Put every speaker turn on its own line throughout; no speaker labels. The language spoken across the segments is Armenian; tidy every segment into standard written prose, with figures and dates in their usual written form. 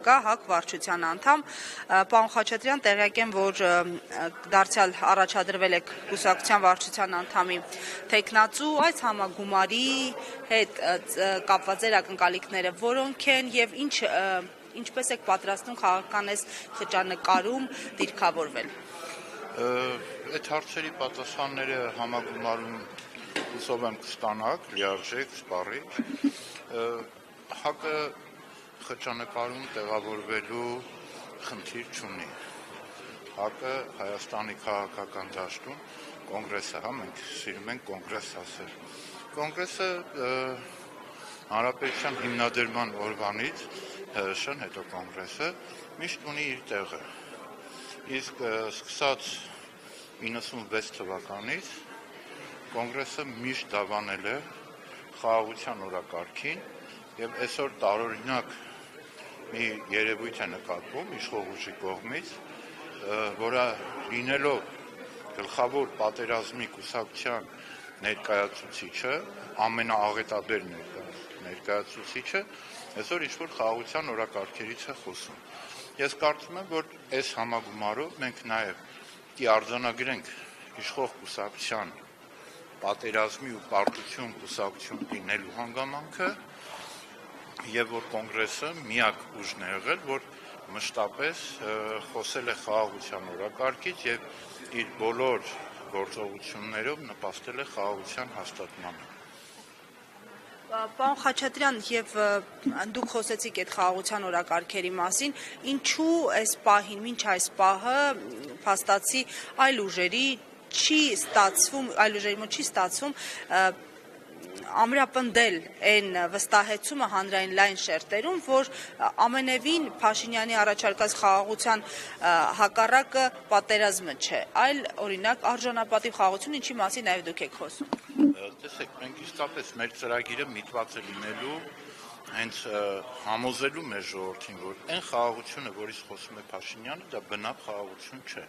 Կա ՀԱԿ վարչության անդամ, պարոն Խաչատրյան, տեղյակ եմ, որ դարձյալ առաջադրվել եք կուսակցության վարչության անդամի թեկնածու, այս համագումարի հետ կապված ձեր ակնկալիքները որոնք են եւ ինչպես եք պատրաստվում քաղաքական այս խճանկարում դիրքավորվել։
Այդ հարցերի պատասխանները համագումարում հուսով եմ կստանաք, լիարժեք, սպառիչ։ ՀԱԿ-ը խճանկարում տեղավորվելու խնդիր չունի։ ՀԱԿ-ը Հայաստանի քաղաքական դաշտում կոնգրեսը, մենք սիրում ենք կոնգրես ասել։ Կոնգրեսը հանրապետության հիմնադրման օրվանից ՀՀՇ-ն, հետո կոնգրեսը միշտ ունի իր տեղը։ Իսկ սկսած 96 թվականից կոնգրեսը միշտ դավանել է խաղաղության օրակարգին եւ այսօր տարօրինակ մի երևույթ է նկատվում իշխող ուժի կողմից, որը լինելով գլխավոր պատերազմի կուսակցության ներկայացուցիչը, ամենաաղետաբեր ներկայացուցիչը, այսօր ինչ-որ խաղաղության օրակարգերից է խոսում։ Ես կարծում եմ, որ այս համագումարով մենք նաև արձանագրենք իշխող կուսակցության պատերազմի ու պարտություն կուսակցություն լինելու հանգամանքը եւ որ կոնգրեսը միակ ուժն է եղել, որ մշտապես խոսել է խաղաղության օրակարգից եւ իր բոլոր գործողություններով նպաստել է խաղաղության հաստատմանը։
Պարոն Խաչատրյան, եւ դուք խոսեցիք այդ խաղաղության օրակարգերի մասին, ինչու այս պահին, մինչ այս պահը փաստացի այլ ուժերի մոտ չի ստացվում ամրապնդել այն վստահեցումը հանրային լայն շերտերում, որ ամենևին Փաշինյանի առաջարկած խաղաղության հակառակը պատերազմը չէ, այլ օրինակ արժանապատիվ խաղաղություն, ինչի մասին նաև դուք եք խոսում։
Տեսեք, մենք իսկապես մեր ծրագիրը միտված է լինելու հենց համոզելու մեր ժողովրդին, որ այն խաղաղությունը, որից խոսում է Փաշինյանը, դա բնավ խաղաղություն չէ,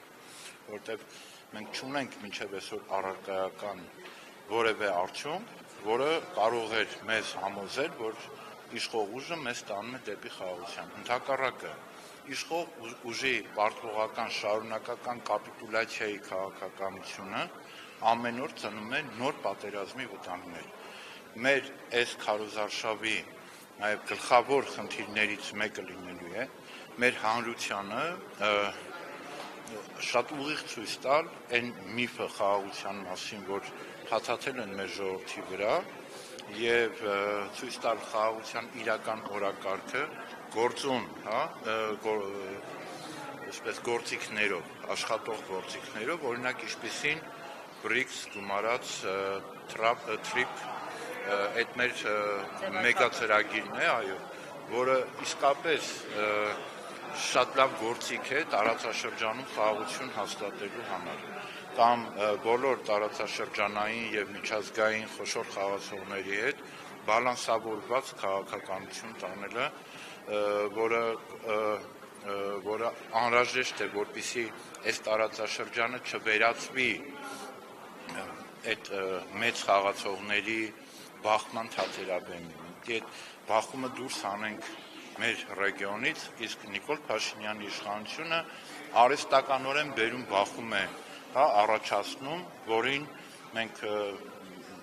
որտեղ մենք չունենք մինչև այսօր առարկայական որևէ արդյունք, որը կարող էր մեզ համոզել, որ իշխող ուժը մեզ տանում է դեպի խաղաղության։ Ընդհակառակը, իշխող ուժի պարտվողական շարունակական կապիտուլյացիայի քաղաքականությունը ամեն օր ծնում է նոր պատերազմի վտանգներ։ Մեր այս քարոզարշավի նաև գլխավոր խնդիրներից մեկը լինելու է մեր հանրությանը շատ ուղիղ ցույց տալ այն միֆը խաղաղության մասին, որ հացացել են մեր ժողովրդի վրա եւ ցույց տալ խաղաղության իրական օրակարգը գործուն, այսպես գործիքներով, աշխատող գործիքներով, օրինակ ինչպիսին BRICS գումարած TRIP այդ մեր մեգա-ծրագիրն է, այո, որը իսկապես շատ լավ գործիք է տարածաշրջանում խաղաղություն հաստատելու համար կամ բոլոր տարածաշրջանային եւ միջազգային խոշոր խաղացողների հետ բալանսավորված քաղաքականություն տանելը, որը անհրաժեշտ է, որպեսզի այս տարածաշրջանը չվերածվի այդ մեծ խաղացողների բախման թատերաբեմին։ Այդ բախումը դուրս հանենք մեր ռեգիոնից, իսկ Նիկոլ Փաշինյանի իշխանությունը արհեստականորեն բերում բախում է, առաջացնում, որին մենք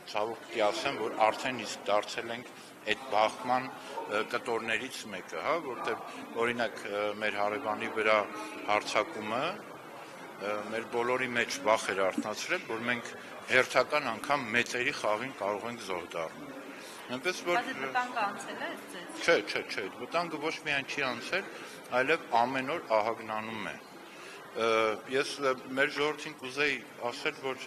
ցավոք պիտի ասեմ, որ արդեն իսկ դարձել ենք այդ բախման կտորներից մեկը, որտեղ օրինակ մեր հարևանի վրա հարձակումը մեր բոլորի մեջ վախ էր արթնացրել, որ մենք հերթական անգամ մեծերի խաղին կարող ենք զոհ դառնալ։ Այնպես որ
վտանգը անցել է ձեզ։
Չէ, վտանգը ոչ միայն չի անցել, այլև ամեն օր ահագնանում է։ Ես մեր ժողովրդին կուզեի ասել, որ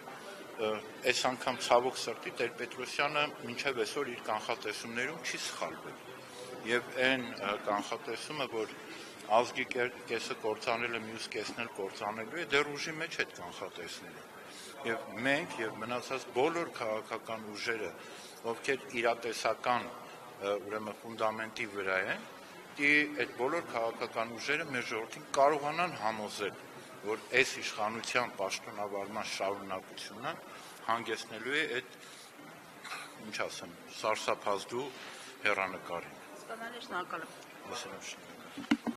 այս անգամ ցավոք սրտի Տեր-Պետրոսյանը մինչև այսօր իր կանխատեսումներում չի սխալվել։ Եվ այն կանխատեսումը, որ ազգի կեսը կործանել է, մյուս կեսն էլ կործանելու է, դեռ ուժի մեջ այդ կանխատեսները։ Եվ մենք եւ մնացած բոլոր քաղաքական ուժերը, ովքեր իրատեսական ուրեմն ֆունդամենտի վրա են, այդ բոլոր քաղաքական ուժերը մեր ժողովրդին կարողանան համոզել, որ այս իշխանության պաշտոնավարման շարունակությունը հանգեցնելու է այդ, ինչ ասեմ, սարսափազդու հեռանկարին։
Շնորհակալ եմ։